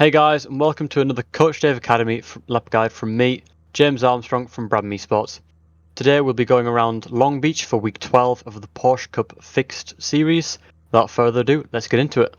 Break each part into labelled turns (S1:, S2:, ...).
S1: Hey guys, and welcome to another Coach Dave Academy lap guide from me, James Armstrong from Brad Sports. Today we'll be going around Long Beach for week 12 of the Porsche Cup Fixed Series. Without further ado, let's get into it.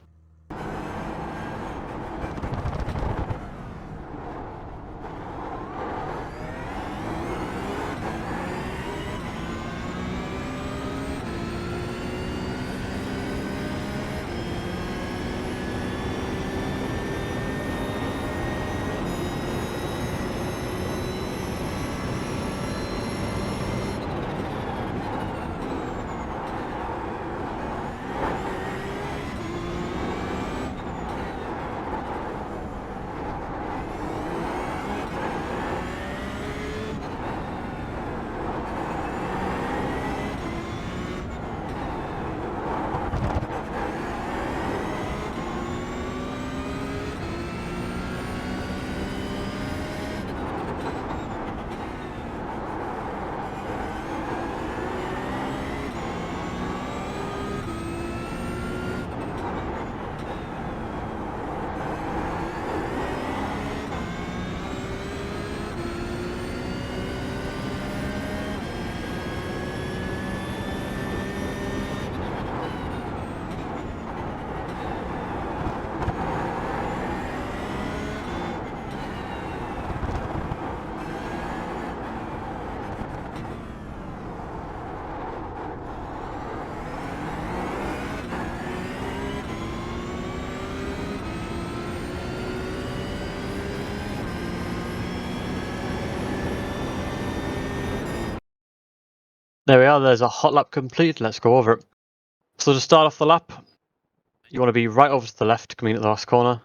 S1: There we are, there's a hot lap complete, let's go over it. So to start off the lap, you want to be right over to the left coming at the last corner.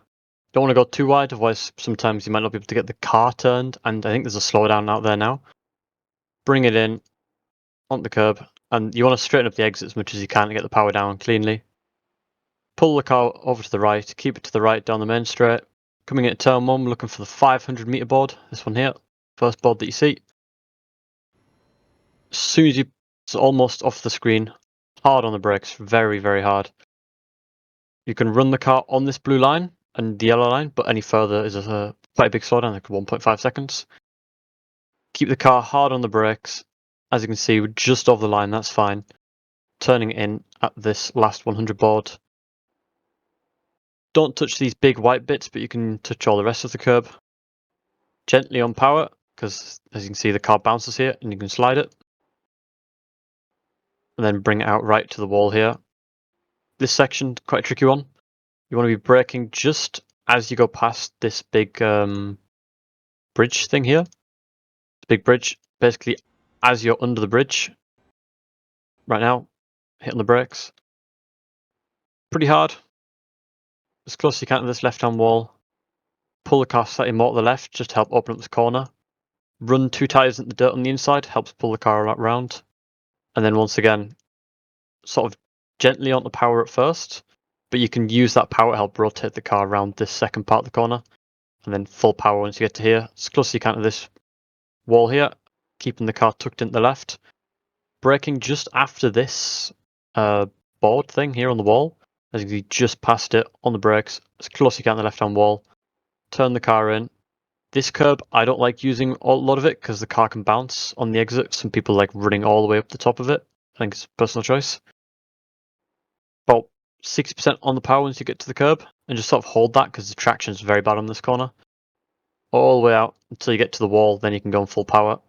S1: Don't want to go too wide, otherwise sometimes you might not be able to get the car turned, and I think there's a slowdown out there now. Bring it in, on the curb, and you want to straighten up the exit as much as you can to get the power down cleanly. Pull the car over to the right, keep it to the right down the main straight. Coming at turn 1, looking for the 500 meter board, this one here, first board that you see. As soon as it's almost off the screen, hard on the brakes, very, very hard. You can run the car on this blue line and the yellow line, but any further is a quite a big slowdown, like 1.5 seconds. Keep the car hard on the brakes. As you can see, we're just over the line, that's fine. Turning in at this last 100 board. Don't touch these big white bits, but you can touch all the rest of the curb. Gently on power, because as you can see the car bounces here and you can slide it. And then bring it out right to the wall here. This section, quite a tricky one. You want to be braking just as you go past this big bridge thing here. Big bridge, basically as you're under the bridge. Right now, hitting the brakes. Pretty hard. As close as you can to this left-hand wall. Pull the car slightly more to the left just to help open up this corner. Run 2 tyres into the dirt on the inside, helps pull the car around. And then once again, sort of gently onto power at first, but you can use that power to help rotate the car around this second part of the corner. And then full power once you get to here, as close as you can to this wall here, keeping the car tucked into the left. Braking just after this board thing here on the wall, as you can see just past it on the brakes, as close as you can to the left-hand wall. Turn the car in. This curb, I don't like using a lot of it because the car can bounce on the exit. Some people like running all the way up the top of it. I think it's a personal choice. About 60% on the power once you get to the curb, and just sort of hold that because the traction is very bad on this corner. All the way out until you get to the wall, then you can go on full power.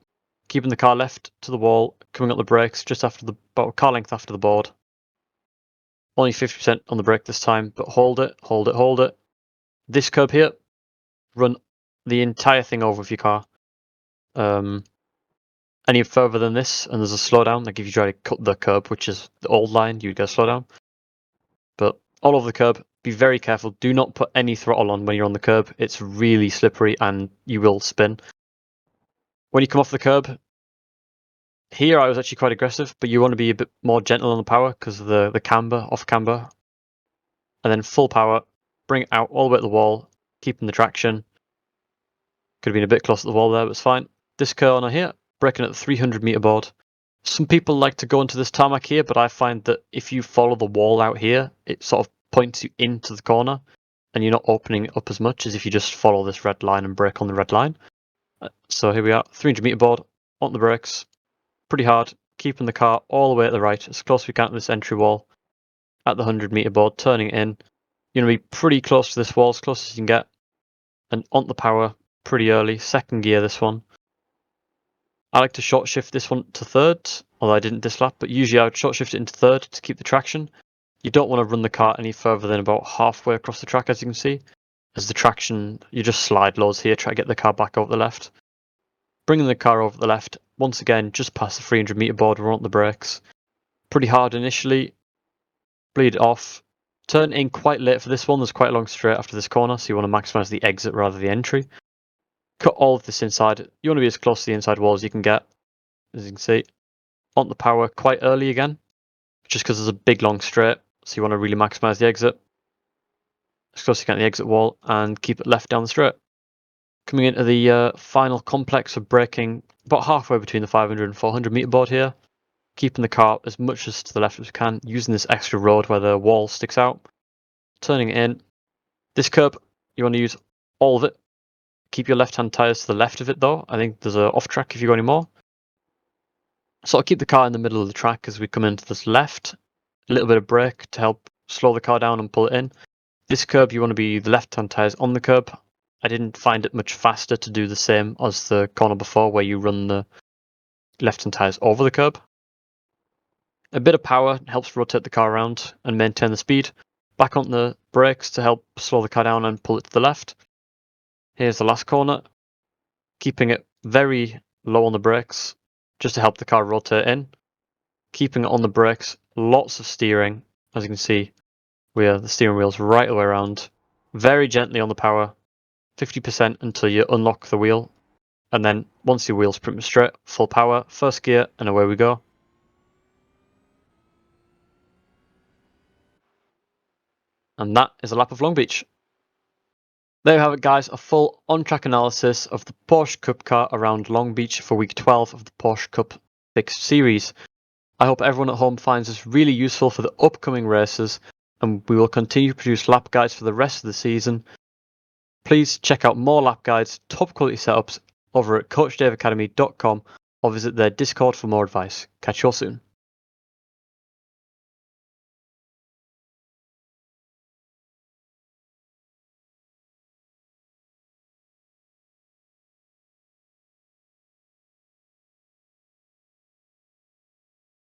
S1: Keeping the car left to the wall, coming up the brakes just after about car length after the board. Only 50% on the brake this time, but hold it, hold it, hold it. This curb here, run the entire thing over with your car. Any further than this, and there's a slowdown, like if you try to cut the curb, which is the old line, you'd get a slowdown. But all over the curb, be very careful. Do not put any throttle on when you're on the curb. It's really slippery and you will spin. When you come off the curb, here I was actually quite aggressive, but you want to be a bit more gentle on the power because of the camber, off camber. And then full power, bring it out all the way to the wall, keeping the traction. Could have been a bit close to the wall there, but it's fine. This corner here, braking at the 300 meter board. Some people like to go into this tarmac here, but I find that if you follow the wall out here, it sort of points you into the corner. and you're not opening it up as much as if you just follow this red line and brake on the red line. So here we are, 300 meter board, on the brakes, pretty hard, keeping the car all the way at the right, as close as we can to this entry wall, at the 100 meter board, turning it in. You're going to be pretty close to this wall, as close as you can get, and on the power pretty early, second gear this one. I like to short shift this one to third, although I didn't this lap, but usually I would short shift it into third to keep the traction. You don't want to run the car any further than about halfway across the track, as you can see. As the traction, you just slide loads here, try to get the car back over the left. Bringing the car over the left, once again, just past the 300 meter board, we're on the brakes. Pretty hard initially, bleed off. Turn in quite late for this one, there's quite a long straight after this corner, so you want to maximise the exit rather than the entry. Cut all of this inside, you want to be as close to the inside wall as you can get, as you can see. On the power quite early again, just because there's a big long straight, so you want to really maximise the exit. As close as you can to the exit wall, and keep it left down the straight. Coming into the final complex of braking, about halfway between the 500 and 400 meter board here. Keeping the car as much as to the left as we can, using this extra road where the wall sticks out. Turning it in. This curb, you want to use all of it. Keep your left-hand tyres to the left of it though. I think there's an off-track if you go any more. So I'll keep the car in the middle of the track as we come into this left. A little bit of brake to help slow the car down and pull it in. This curb, you want to be the left-hand tyres on the curb. I didn't find it much faster to do the same as the corner before where you run the left-hand tyres over the curb. A bit of power helps rotate the car around and maintain the speed. Back on the brakes to help slow the car down and pull it to the left. Here's the last corner. Keeping it very low on the brakes just to help the car rotate in. Keeping it on the brakes, lots of steering. As you can see, the steering wheel's right the way around. Very gently on the power, 50% until you unlock the wheel. And then once your wheel's pretty much straight, full power, first gear, and away we go. And that is a lap of Long Beach. There you have it, guys, a full on-track analysis of the Porsche Cup car around Long Beach for week 12 of the Porsche Cup Fixed Series. I hope everyone at home finds this really useful for the upcoming races, and we will continue to produce lap guides for the rest of the season. Please check out more lap guides, top quality setups over at coachdavacademy.com or visit their Discord for more advice. Catch you all soon.